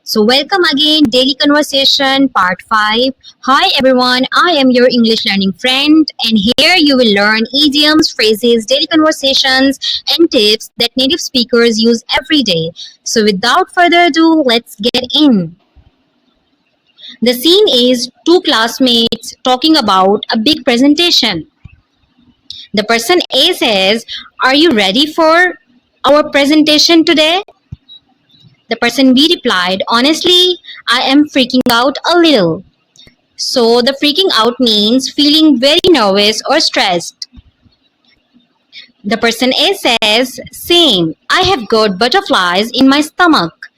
So, welcome again, Daily Conversation Part 5. Hi everyone, I am your English learning friend, and here you will learn idioms, phrases, daily conversations, and tips that native speakers use every day. So, without further ado, let's get in. The scene is two classmates talking about a big presentation. The person A says, "Are you ready for our presentation today?" The person B replied, "Honestly, I am freaking out a little." So the freaking out means feeling very nervous or stressed. The person A says, "Same, I have got butterflies in my stomach."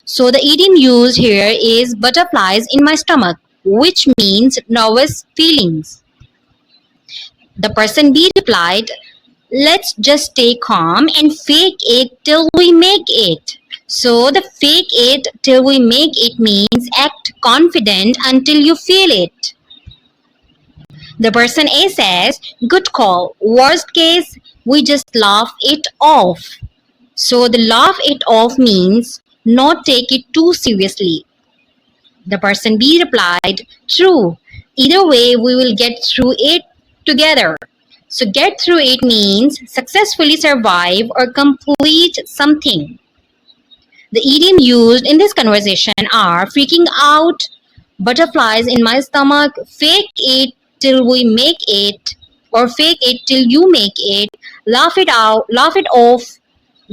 So the idiom used here is butterflies in my stomach, which means nervous feelings. The person B replied, "Let's just stay calm and fake it till we make it." So the fake it till we make it means act confident until you feel it. The person A says, "Good call. Worst case, we just laugh it off." So the laugh it off means not take it too seriously. The person B replied, "True. Either way, we will get through it together." So get through it means successfully survive or complete something. The idiom used in this conversation are freaking out, butterflies in my stomach, fake it till we make it, or fake it till you make it, laugh it out, laugh it off,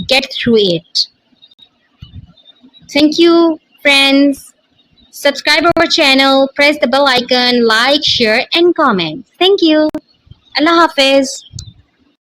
get through it. Thank you, friends. Subscribe our channel, press the bell icon, like, share, and comment. Thank you. Allah Hafiz.